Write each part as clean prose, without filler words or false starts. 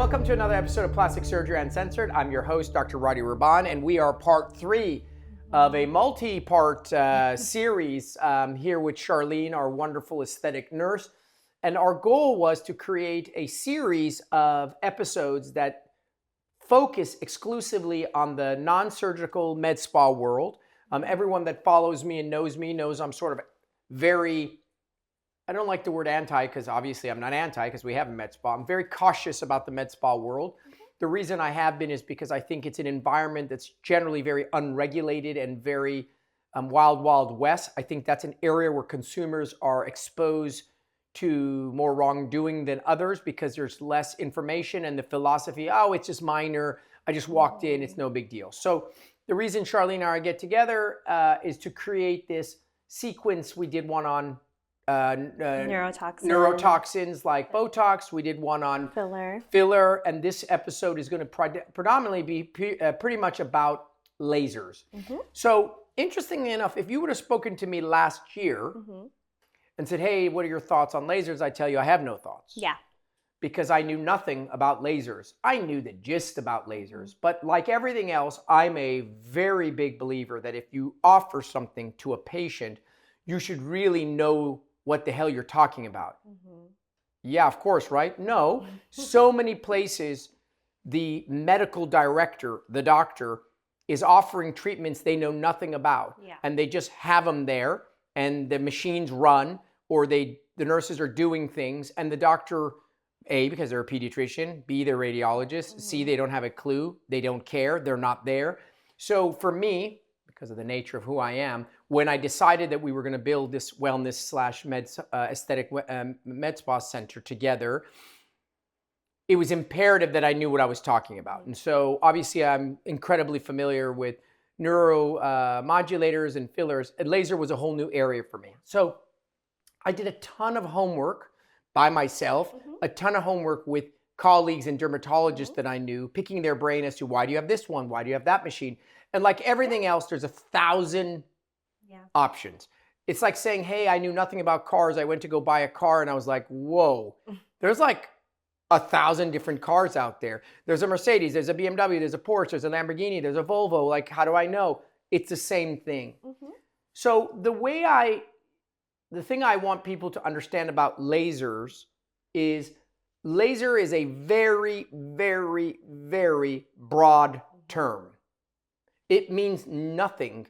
welcome to another episode of Plastic Surgery Uncensored. I'm your host, Dr. Rady Rahban, and we are part 3 of a multi-part series here with Charlene, our wonderful aesthetic nurse. And our goal was to create a series of episodes that focus exclusively on the non-surgical med spa world. Everyone that follows me and knows me knows I'm sort of very, I don't like the word anti because obviously I'm not anti because we have a med spa. I'm very cautious about the med spa world. The reason I have been is because I think it's an environment that's generally very unregulated and very wild, wild west. I think that's an area where consumers are exposed to more wrongdoing than others because there's less information and the philosophy, oh, it's just minor. I just walked in, it's no big deal. So the reason Charlene and I get together is to create this sequence. We did one on neurotoxins like Botox. We did one on filler. And this episode is going to predominantly be pretty much about lasers. So interestingly enough, if you would have spoken to me last year and said, hey, what are your thoughts on lasers? I tell you, I have no thoughts. Yeah. Because I knew nothing about lasers. I knew the gist about lasers. But like everything else, I'm a very big believer that if you offer something to a patient, you should really know what the hell you're talking about. Yeah, of course, right? No. So many places, the medical director, the doctor, is offering treatments they know nothing about. Yeah. And they just have them there, and the machines run, or the nurses are doing things, and the doctor, A, because they're a pediatrician, B, they're radiologists, C, they don't have a clue, they don't care, they're not there. So for me, because of the nature of who I am, when I decided that we were going to build this wellness / aesthetic med spa center together, it was imperative that I knew what I was talking about. And so obviously I'm incredibly familiar with neuromodulators and fillers, and laser was a whole new area for me. So I did a ton of homework by myself, a ton of homework with colleagues and dermatologists that I knew, picking their brain as to why do you have this one? Why do you have that machine? And like everything else, there's 1,000 options. It's like saying, hey, I knew nothing about cars. I went to go buy a car and I was like, whoa, there's like 1,000 different cars out there. There's a Mercedes, there's a BMW, there's a Porsche, there's a Lamborghini, there's a Volvo. Like, how do I know? It's the same thing. So the thing I want people to understand about lasers is laser is a very, very, very broad term. It means nothing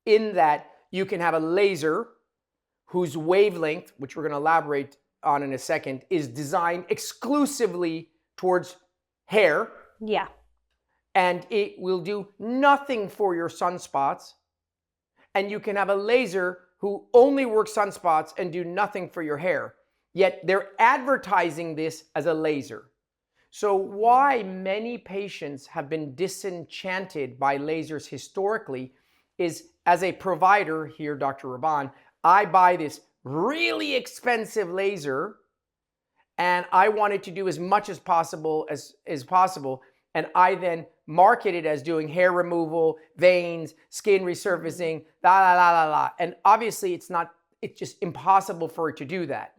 in that you can have a laser whose wavelength, which we're going to elaborate on in a second, is designed exclusively towards hair. Yeah. And it will do nothing for your sunspots. And you can have a laser who only works sunspots and do nothing for your hair. Yet they're advertising this as a laser. So why many patients have been disenchanted by lasers historically is, as a provider here, Dr. Rahban, I buy this really expensive laser and I want it to do as much as possible and I then market it as doing hair removal, veins, skin resurfacing, And obviously it's just impossible for it to do that.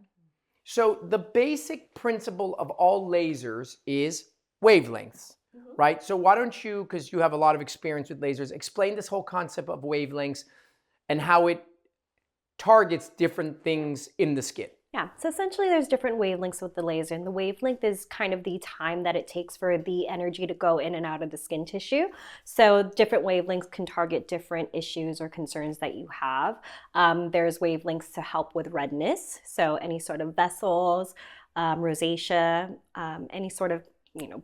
So the basic principle of all lasers is wavelengths, right? So why don't you, because you have a lot of experience with lasers, explain this whole concept of wavelengths and how it targets different things in the skin. Yeah, so essentially there's different wavelengths with the laser, and the wavelength is kind of the time that it takes for the energy to go in and out of the skin tissue. So different wavelengths can target different issues or concerns that you have. There's wavelengths to help with redness, so any sort of vessels, rosacea, any sort of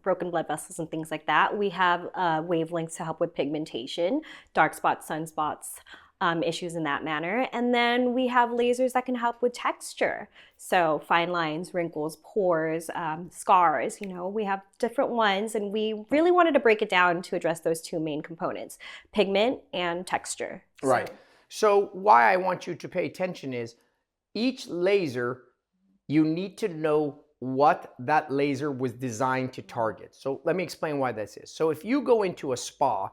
broken blood vessels and things like that. We have wavelengths to help with pigmentation, dark spots, sunspots, issues in that manner. And then we have lasers that can help with texture. So fine lines, wrinkles, pores, scars, we have different ones. And we really wanted to break it down to address those two main components, pigment and texture. Right. So why I want you to pay attention is each laser, you need to know what that laser was designed to target. So let me explain why this is. So if you go into a spa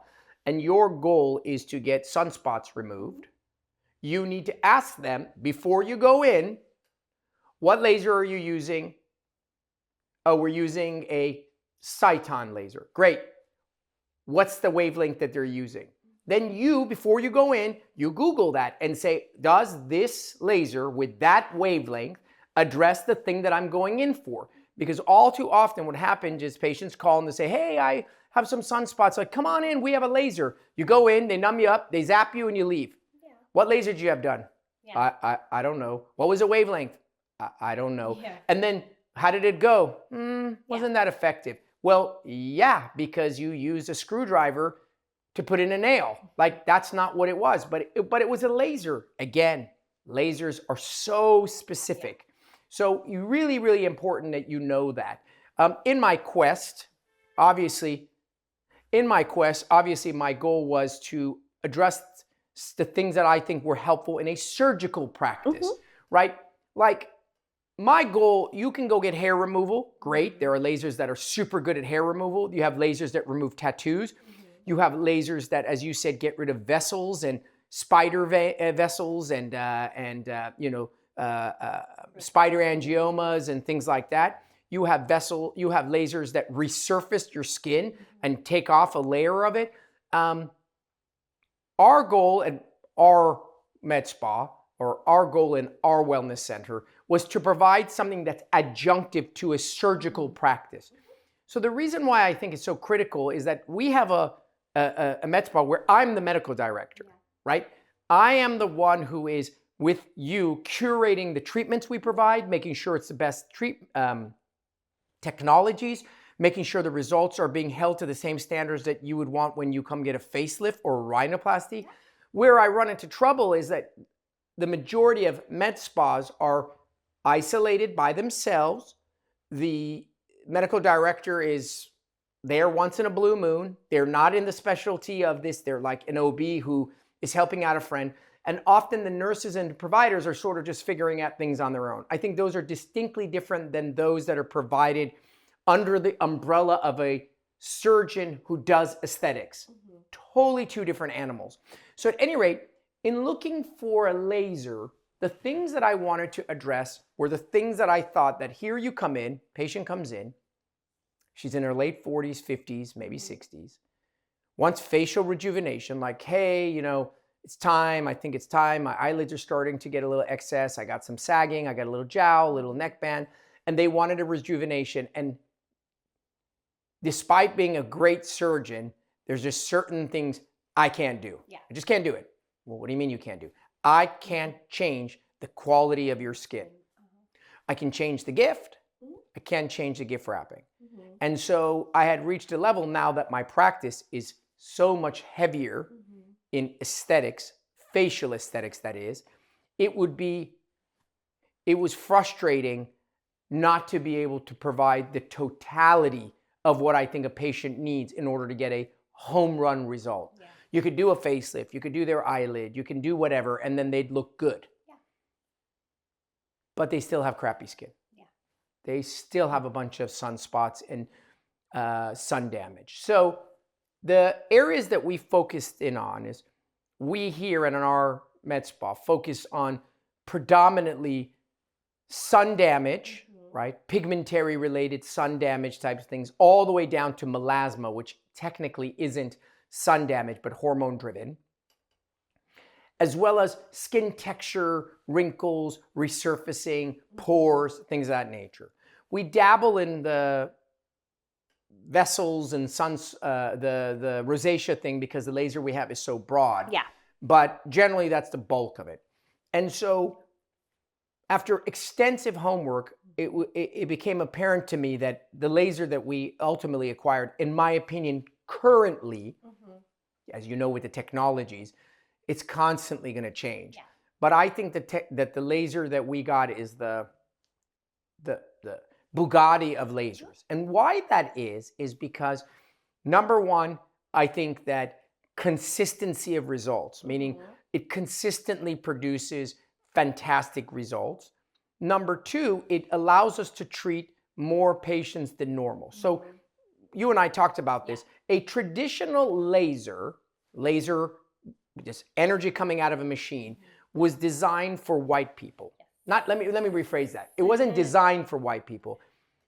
and your goal is to get sunspots removed, you need to ask them before you go in, what laser are you using? Oh, we're using a Cyton laser. Great. What's the wavelength that they're using? Then you, before you go in, you Google that and say, does this laser with that wavelength address the thing that I'm going in for? Because all too often what happens is patients call and they say, hey, I have some sunspots. Like, come on in, we have a laser. You go in, they numb you up, they zap you and you leave. Yeah. What laser did you have done? Yeah. I don't know. What was the wavelength? I don't know. Yeah. And then how did it go? Wasn't that effective? Well, yeah, because you used a screwdriver to put in a nail. Like, that's not what it was, but it was a laser. Again, lasers are so specific. So you really, really important that you know that. In my quest, obviously, my goal was to address the things that I think were helpful in a surgical practice, right? Like, my goal, you can go get hair removal. Great. There are lasers that are super good at hair removal. You have lasers that remove tattoos. You have lasers that, as you said, get rid of vessels and spider vessels and spider angiomas and things like that. You have lasers that resurface your skin and take off a layer of it. Our goal at our med spa, or our goal in our wellness center, was to provide something that's adjunctive to a surgical practice. So the reason why I think it's so critical is that we have a med spa where I'm the medical director, right? I am the one who is with you curating the treatments we provide, making sure it's the best technologies, making sure the results are being held to the same standards that you would want when you come get a facelift or a rhinoplasty. Where I run into trouble is that the majority of med spas are isolated by themselves. The medical director is there once in a blue moon. They're not in the specialty of this. They're like an OB who is helping out a friend. And often the nurses and providers are sort of just figuring out things on their own. I think those are distinctly different than those that are provided under the umbrella of a surgeon who does aesthetics. Totally two different animals. So at any rate, in looking for a laser, the things that I wanted to address were the things that I thought that here you come in, patient comes in, she's in her late 40s, 50s, maybe 60s, wants facial rejuvenation, like, hey, it's time, I think it's time, my eyelids are starting to get a little excess, I got some sagging, I got a little jowl, a little neckband, and they wanted a rejuvenation. And despite being a great surgeon, there's just certain things I can't do. Yeah. I just can't do it. Well, what do you mean you can't do? I can't change the quality of your skin. I can change the gift. I can't change the gift wrapping. And so I had reached a level now that my practice is so much heavier in aesthetics, facial aesthetics that is, it was frustrating not to be able to provide the totality of what I think a patient needs in order to get a home run result. Yeah. You could do a facelift, you could do their eyelid, you can do whatever, and then they'd look good. Yeah. But they still have crappy skin. Yeah. They still have a bunch of sunspots and sun damage. So the areas that we focused in on is we here and in our med spa focus on predominantly sun damage, right? Pigmentary related sun damage types of things, all the way down to melasma, which technically isn't sun damage, but hormone driven, as well as skin texture, wrinkles, resurfacing, pores, things of that nature. We dabble in the vessels and the rosacea thing because the laser we have is so broad. Yeah. But generally that's the bulk of it. And so after extensive homework, it became apparent to me that the laser that we ultimately acquired, in my opinion, currently, as you know with the technologies, it's constantly going to change. Yeah. But I think that the laser that we got is the Bugatti of lasers. And why that is because, number one, I think that consistency of results, meaning it consistently produces fantastic results. Number two, it allows us to treat more patients than normal. So you and I talked about this. A traditional laser, just energy coming out of a machine, was designed for white people. Let me rephrase that. It wasn't designed for white people.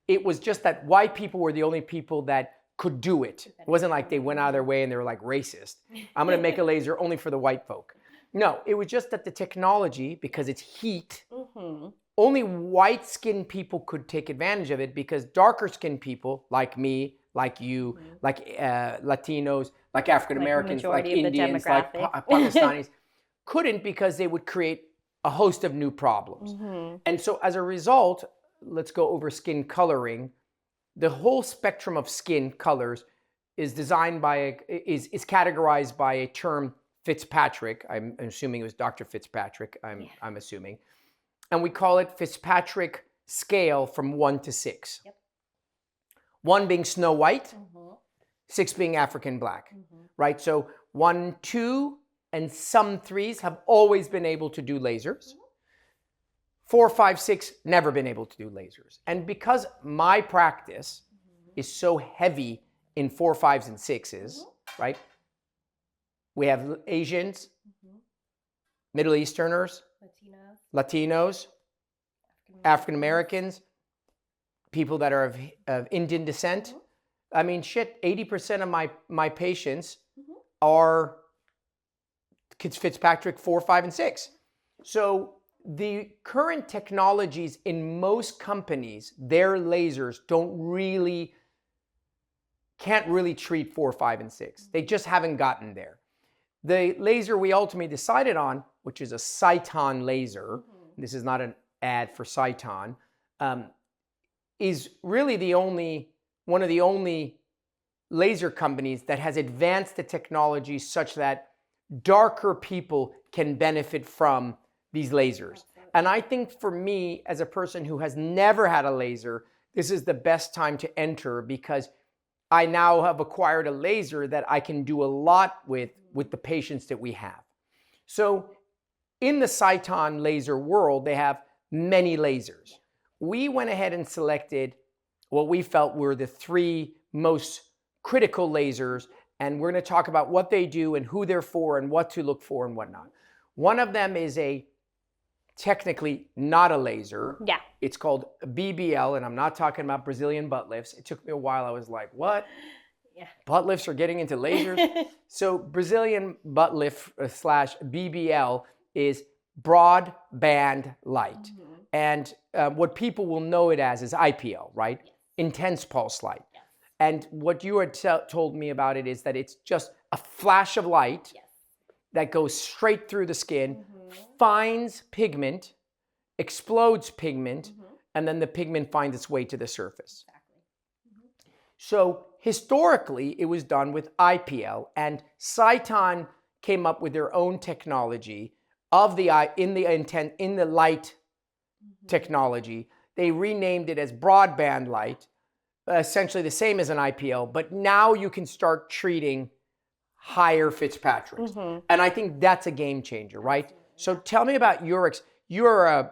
It was just that white people were the only people that could do it. It wasn't like they went out of their way and they were like racist. I'm going to make a laser only for the white folk. No, it was just that the technology, because it's heat, only white skinned people could take advantage of it, because darker skinned people like me, like you, like Latinos, like African Americans, like Indians, like Pakistanis, couldn't, because they would create a host of new problems. And so as a result, let's go over skin coloring. The whole spectrum of skin colors is designed by is categorized by a term, Fitzpatrick. I'm assuming it was Dr. Fitzpatrick. I'm assuming, and we call it Fitzpatrick scale from 1 to 6. 1 being Snow White, 6 being African black, right? So 1, 2, and some 3s have always been able to do lasers. 4, 5, 6 never been able to do lasers. And because my practice is so heavy in 4, 5s, and 6s, right? We have Asians, Middle Easterners, Latinos, African Americans, people that are of Indian descent. I mean, shit, 80% of my patients are Fitzpatrick 4, 5, and 6. So the current technologies in most companies, their lasers can't really treat 4, 5, and 6. They just haven't gotten there. The laser we ultimately decided on, which is a Cyton laser, this is not an ad for Cyton, is really one of the only laser companies that has advanced the technology such that darker people can benefit from these lasers. And I think for me, as a person who has never had a laser, this is the best time to enter, because I now have acquired a laser that I can do a lot with the patients that we have. So in the Cyton laser world, they have many lasers. We went ahead and selected what we felt were the 3 most critical lasers, and we're going to talk about what they do and who they're for and what to look for and whatnot. One of them is technically not a laser. Yeah. It's called BBL, and I'm not talking about Brazilian butt lifts. It took me a while. I was like, what? Yeah. Butt lifts are getting into lasers? So Brazilian butt lift / BBL is broadband light. And what people will know it as is IPL, right? Yes. Intense pulse light. Yes. And what you had told me about it is that it's just a flash of light that goes straight through the skin, finds pigment, explodes pigment, and then the pigment finds its way to the surface. So historically, it was done with IPL, and Cyton came up with their own technology of in the light technology. They renamed it as broadband light, essentially the same as an IPL, but now you can start treating higher Fitzpatricks. And I think that's a game changer, right? So tell me about you're a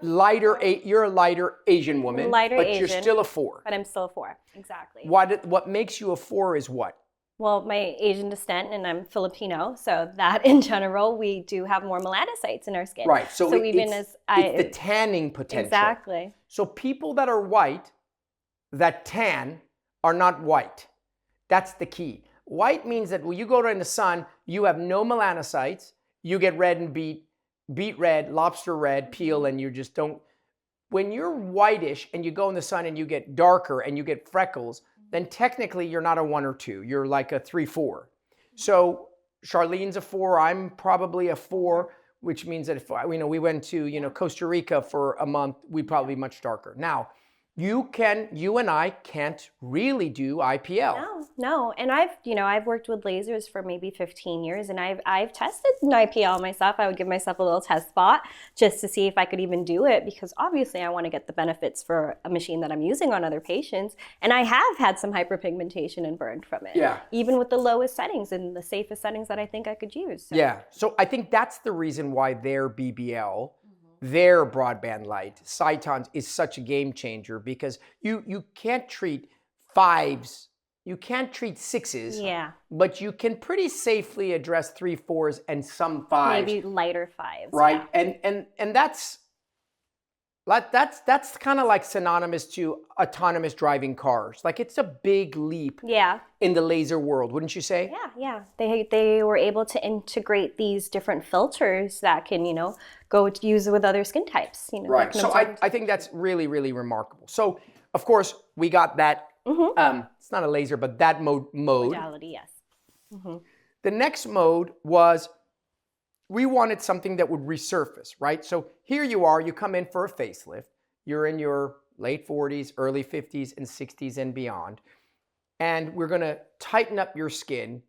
lighter Asian woman, but you're still a 4. But I'm still a 4, exactly. What makes you a 4 is what? Well, my Asian descent, and I'm Filipino, so that in general, we do have more melanocytes in our skin. Right, so it's the tanning potential. Exactly. So people that are white, that tan, are not white. That's the key. White means that when you go in the sun, you have no melanocytes, you get red and beet red, lobster red, peel, and you just don't. When you're whitish and you go in the sun and you get darker and you get freckles, then technically you're not a 1 or 2. You're like a 3, 4. So Charlene's a 4. I'm probably a 4, which means that if we went to Costa Rica for a month, we'd probably be much darker. Now, you and I can't really do IPL. No. And I've worked with lasers for maybe 15 years, and I've tested an IPL myself. I would give myself a little test spot just to see if I could even do it, because obviously I want to get the benefits for a machine that I'm using on other patients. And I have had some hyperpigmentation and burned from it. Yeah. Even with the lowest settings and the safest settings that I think I could use. So. Yeah. So I think that's the reason why their BBL, their broadband light, Cyton's, is such a game changer, because you can't treat 5s, you can't treat 6s, but you can pretty safely address 3, 4s and some 5s. Maybe lighter 5s. Right, yeah. And that's That's kind of like synonymous to autonomous driving cars. Like it's a big leap Yeah. in the laser world, wouldn't you say? Yeah. They were able to integrate these different filters that can, go to use with other skin types. That Right. can So absorb. I think that's really, really remarkable. So of course we got that. It's not a laser, but that mode. Modality, yes. The next mode was we wanted something that would resurface, right? So here you are, you come in for a facelift. You're in your late 40s, early 50s, and 60s and beyond. And we're going to tighten up your skin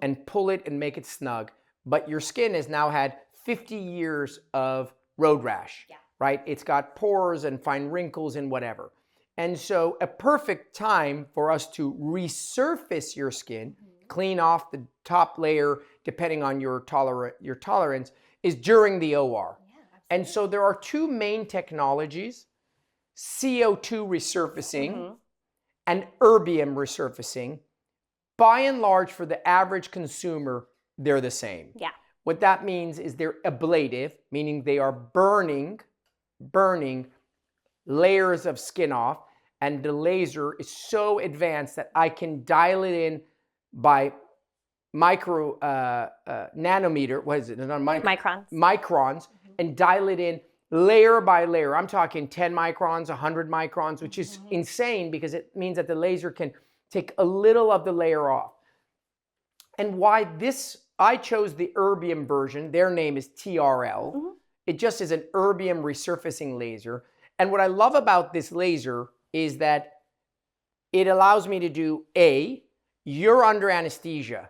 and pull it and make it snug. But your skin has now had 50 years of road rash, right? It's got pores and fine wrinkles and whatever. And so a perfect time for us to resurface your skin, clean off the top layer, depending on your tolerance, is during the OR. And so there are two main technologies, CO2 resurfacing and erbium resurfacing. By and large, for the average consumer, they're the same. Yeah. What that means is they're ablative, meaning they are burning layers of skin off, and the laser is so advanced that I can dial it in by nanometer, what is it? Microns, and dial it in layer by layer. I'm talking 10 microns, 100 microns, which is insane because it means that the laser can take a little of the layer off. And why I chose the erbium version, their name is TRL. It just is an erbium resurfacing laser. And what I love about this laser is that it allows me to do you're under anesthesia,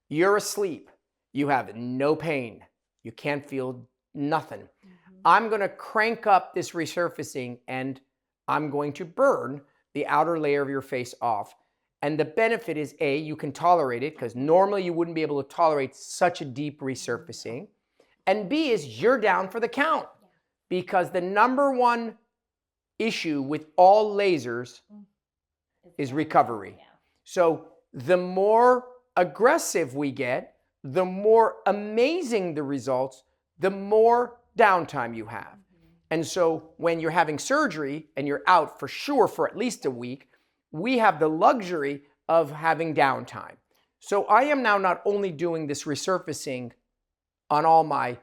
you're asleep, you have no pain, you can't feel nothing. I'm going to crank up this resurfacing and I'm going to burn the outer layer of your face off. And the benefit is you can tolerate it because normally you wouldn't be able to tolerate such a deep resurfacing. And B is you're down for the count because the number one issue with all lasers is recovery. So the more aggressive we get, the more amazing the results, the more downtime you have. And so when you're having surgery and you're out for sure for at least a week, we have the luxury of having downtime. So I am now not only doing this resurfacing on all my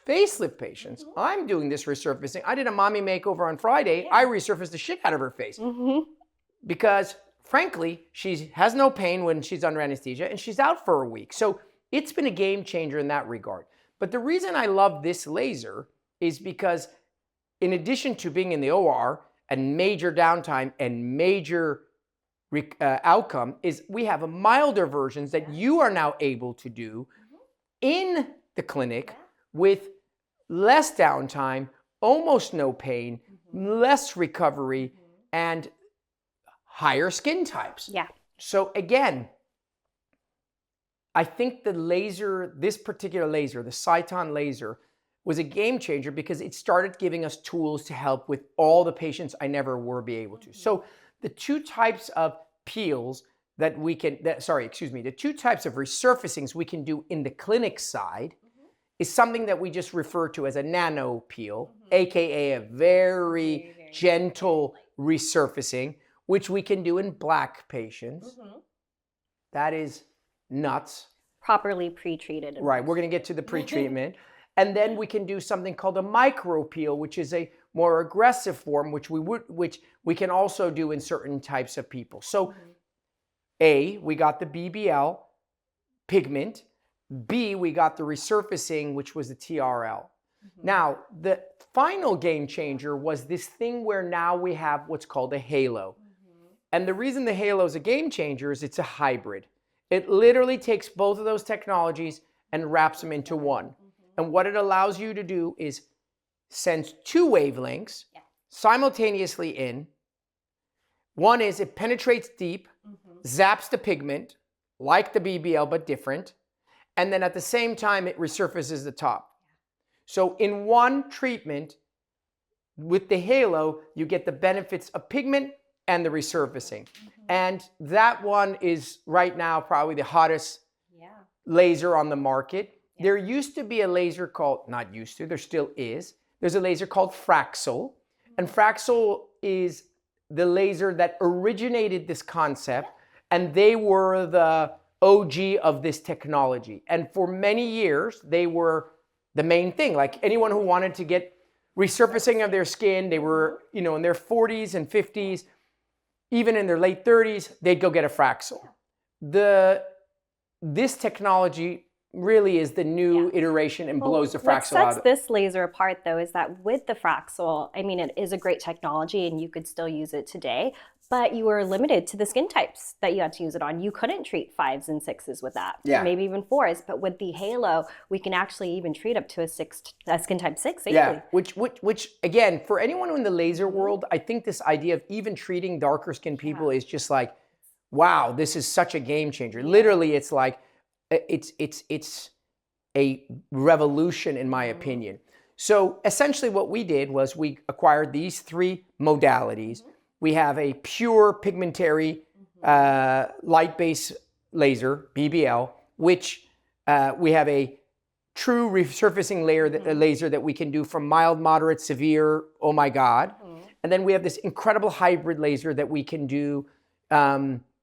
facelift patients, I'm doing this resurfacing. I did a mommy makeover on Friday. I resurfaced the shit out of her face because frankly, she has no pain when she's under anesthesia and she's out for a week. So it's been a game changer in that regard. But the reason I love this laser is because in addition to being in the OR and major downtime and major outcome is we have a milder versions that you are now able to do in the clinic with less downtime, almost no pain, less recovery, and higher skin types. Yeah. So again, I think this particular laser, the Cyton laser, was a game changer because it started giving us tools to help with all the patients I never were be able to. So the two types of peels the two types of resurfacings we can do in the clinic side is something that we just refer to as a nano peel, aka a very gentle resurfacing, which we can do in Black patients. That is nuts. Properly pre-treated. Right, we're going to get to the pre-treatment. And then we can do something called a micro peel, which is a more aggressive form, which we can also do in certain types of people. So we got the BBL, Pigment. B, we got the resurfacing, which was the TRL. Now, the final game changer was this thing where now we have what's called a halo. And the reason the halo is a game changer is it's a hybrid. It literally takes both of those technologies and wraps them into one. And what it allows you to do is send two wavelengths simultaneously in. One is it penetrates deep, zaps the pigment, like the BBL, but different. And then at the same time, it resurfaces the top. So in one treatment with the halo, you get the benefits of pigment and the resurfacing. And that one is right now probably the hottest laser on the market. There used to be a laser called, not used to, there still is. There's a laser called Fraxel. And Fraxel is the laser that originated this concept, and they were the OG of this technology. And for many years, they were the main thing. Like anyone who wanted to get resurfacing of their skin, they were, you know, in their 40s and 50s, even in their late 30s, they'd go get a Fraxel. This technology really is the new iteration and blows the Fraxel out. What sets this laser apart, though, is that with the Fraxel, I mean, it is a great technology and you could still use it today, but you were limited to the skin types that you had to use it on. You couldn't treat 5s and 6s with that, maybe even 4s. But with the Halo, we can actually even treat up to a skin type 6 easily. Yeah, which again, for anyone in the laser world, I think this idea of even treating darker skinned people is just like, wow, this is such a game changer. Literally, it's like, it's a revolution in my opinion. So essentially what we did was we acquired these 3 modalities. We have a pure pigmentary light-based laser, BBL, which we have a true resurfacing laser that we can do from mild, moderate, severe, oh my God. And then we have this incredible hybrid laser that we can do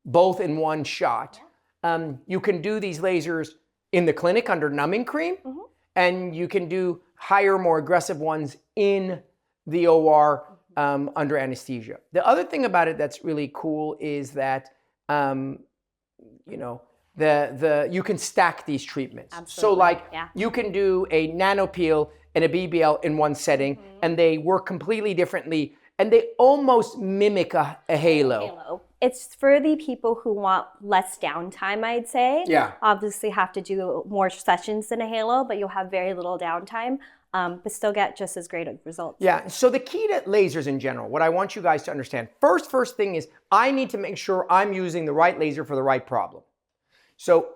both in one shot. You can do these lasers in the clinic under numbing cream, and you can do higher, more aggressive ones in the OR under anesthesia. The other thing about it that's really cool is that you know, you can stack these treatments. Absolutely. So like you can do a nano peel and a BBL in one setting, and they work completely differently, and they almost mimic a halo. It's for the people who want less downtime, I'd say. Yeah. Obviously have to do more sessions than a Halo, but you'll have very little downtime, but still get just as great of results. Yeah, so the key to lasers in general, what I want you guys to understand, first thing is I need to make sure I'm using the right laser for the right problem. So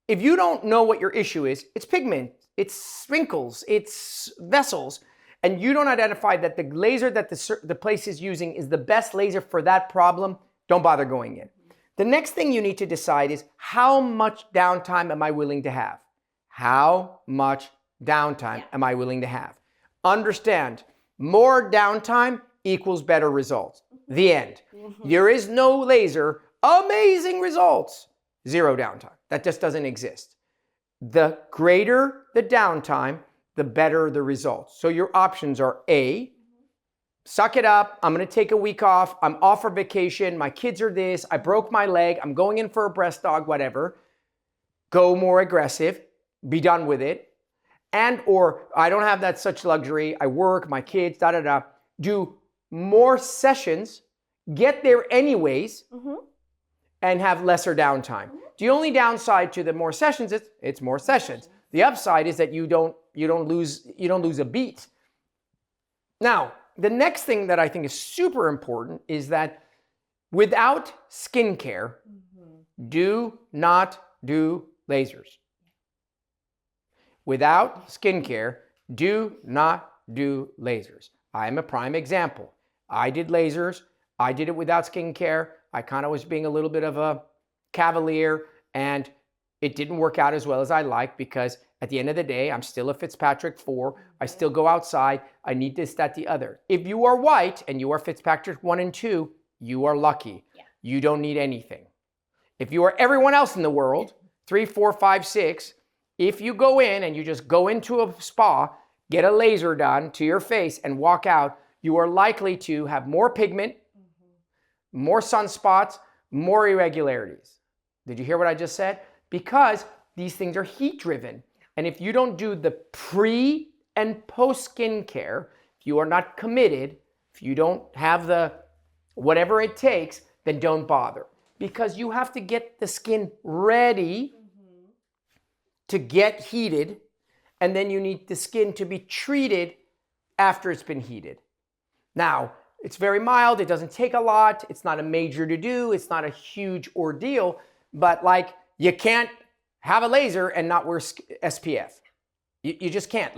if you don't know what your issue is, it's pigment, it's wrinkles, it's vessels, and you don't identify that the laser that the place is using is the best laser for that problem, don't bother going in. The next thing you need to decide is how much downtime am I willing to have? How much downtime am I willing to have? Understand, more downtime equals better results. The end. There is no laser, amazing results, 0 downtime. That just doesn't exist. The greater the downtime, the better the results. So your options are A, suck it up, I'm gonna take a week off, I'm off for vacation, my kids are this, I broke my leg, I'm going in for a breast dog, whatever. Go more aggressive, be done with it. And or I don't have that such luxury, I work, my kids, do more sessions, get there anyways, and have lesser downtime. The only downside to the more sessions is it's more sessions. The upside is that you don't lose a beat. Now, the next thing that I think is super important is that without skincare, do not do lasers. Without skincare, do not do lasers. I am a prime example. I did lasers. I did it without skincare. I kind of was being a little bit of a cavalier, and it didn't work out as well as I liked because at the end of the day, I'm still a Fitzpatrick 4. I still go outside. I need this, that, the other. If you are white and you are Fitzpatrick 1 and 2, you are lucky. You don't need anything. If you are everyone else in the world, 3, 4, 5, 6, if you go in and you just go into a spa, get a laser done to your face and walk out, you are likely to have more pigment, more sunspots, more irregularities. Did you hear what I just said? Because these things are heat driven. And if you don't do the pre and post skincare, if you are not committed, if you don't have the whatever it takes, then don't bother. Because you have to get the skin ready to get heated, and then you need the skin to be treated after it's been heated. Now, it's very mild, it doesn't take a lot, it's not a major to do, it's not a huge ordeal, but like you can't have a laser and not wear SPF. You just can't.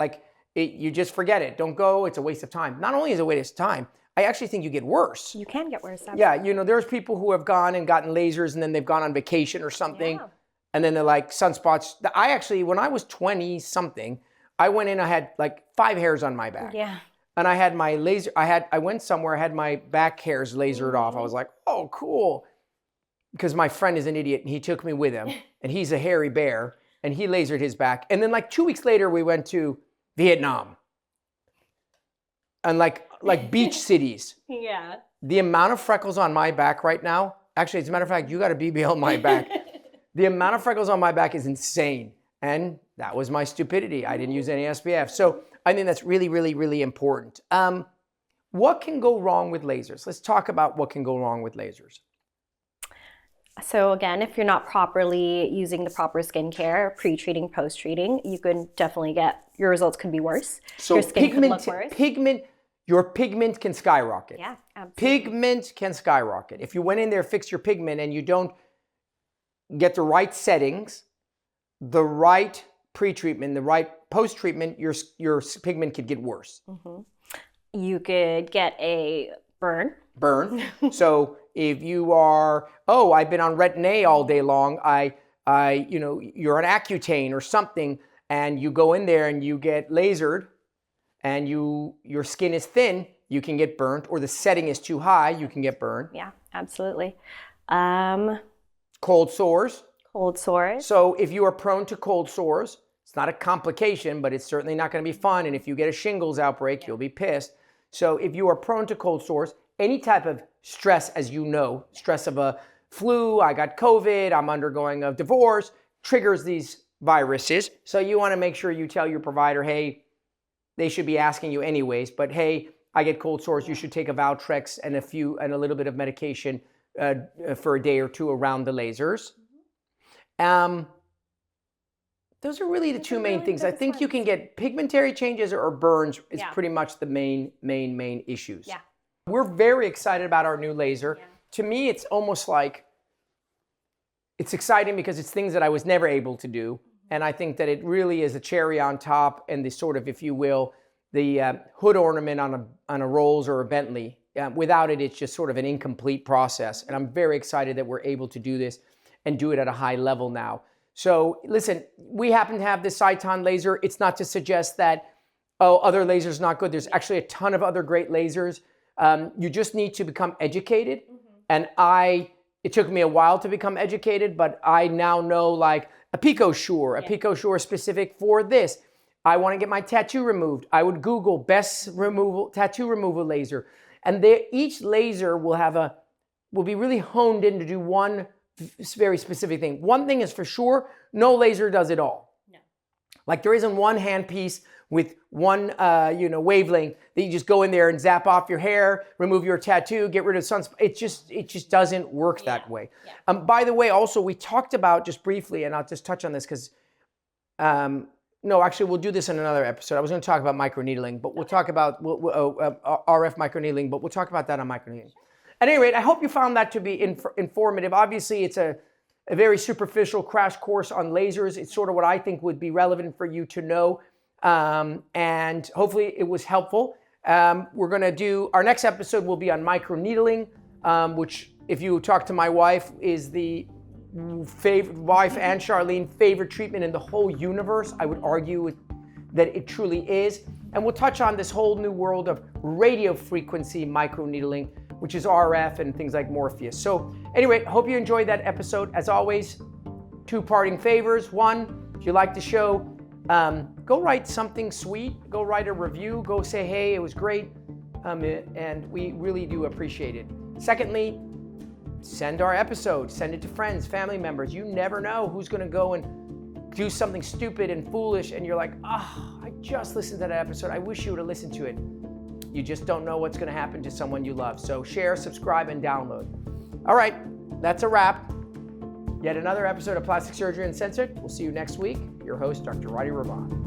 You just forget it. Don't go. It's a waste of time. Not only is it a waste of time, I actually think you get worse. You can get worse. Absolutely. Yeah, there's people who have gone and gotten lasers and then they've gone on vacation or something. Yeah. And then they're like sunspots. When I was 20 something, I went in, I had like 5 hairs on my back. Yeah. and I had my laser, I went somewhere, I had my back hairs lasered off. I was like, oh, cool. Because my friend is an idiot and he took me with him and he's a hairy bear and he lasered his back. And then like 2 weeks later, we went to Vietnam and like beach cities. Yeah. The amount of freckles on my back right now, actually, as a matter of fact, you got a BBL on my back. The amount of freckles on my back is insane. And that was my stupidity. I didn't use any SPF. So I think that's really, really, really important. What can go wrong with lasers? Let's talk about what can go wrong with lasers. So again, if you're not properly using the proper skincare, pre-treating, post-treating, you can definitely your results could be worse. So your skin could look worse. Your pigment can skyrocket. Yeah, absolutely. Pigment can skyrocket. If you went in there, fixed your pigment, and you don't get the right settings, the right pre-treatment, the right post-treatment, your pigment could get worse. You could get a burn. So if you are, I've been on Retin-A all day long, you're on Accutane or something, and you go in there and you get lasered, and your skin is thin, you can get burnt, or the setting is too high, you can get burned. Yeah, absolutely. Cold sores. So if you are prone to cold sores, it's not a complication, but it's certainly not going to be fun. And if you get a shingles outbreak, you'll be pissed. So if you are prone to cold sores, any type of stress, as you know, stress of a flu, I got COVID, I'm undergoing a divorce, triggers these viruses. So you want to make sure you tell your provider, hey, they should be asking you anyways, but hey, I get cold sores, you should take a Valtrex and a little bit of medication for a day or two around the lasers. Those are really the two main things. I think you can get pigmentary changes or burns is pretty much the main issues. Yeah. We're very excited about our new laser. Yeah. To me, it's almost like, it's exciting because it's things that I was never able to do. And I think that it really is a cherry on top and the sort of, if you will, the hood ornament on a Rolls or a Bentley. Without it, it's just sort of an incomplete process. And I'm very excited that we're able to do this and do it at a high level now. So listen, we happen to have this Cyton laser. It's not to suggest that, other lasers not good. There's actually a ton of other great lasers. You just need to become educated. And it took me a while to become educated, but I now know like a PicoSure specific for this. I want to get my tattoo removed. I would Google best tattoo removal laser. And each laser will be really honed in to do one very specific thing. One thing is for sure, no laser does it all. No. Like there isn't one handpiece with one wavelength that you just go in there and zap off your hair, remove your tattoo, get rid of sunspots. It just doesn't work that way. Yeah. By the way, also we talked about just briefly, and I'll just touch on this because no, actually we'll do this in another episode. I was going to talk about microneedling, but we'll talk about RF microneedling, but we'll talk about that on microneedling. At any rate, I hope you found that to be informative. Obviously, it's a very superficial crash course on lasers. It's sort of what I think would be relevant for you to know. And hopefully it was helpful. We're going to do, our next episode will be on microneedling, which if you talk to my wife is the wife and Charlene favorite treatment in the whole universe. I would argue that it truly is. And we'll touch on this whole new world of radio frequency microneedling, which is RF and things like Morpheus. So anyway, hope you enjoyed that episode. As always, 2 parting favors. 1, if you like the show, go write something sweet. Go write a review. Go say, hey, it was great. And we really do appreciate it. Secondly, send our episode. Send it to friends, family members. You never know who's going to go and do something stupid and foolish. And you're like, I just listened to that episode. I wish you would have listened to it. You just don't know what's going to happen to someone you love. So share, subscribe, and download. All right, that's a wrap. Yet another episode of Plastic Surgery Uncensored. We'll see you next week. Your host, Dr. Rady Rahban.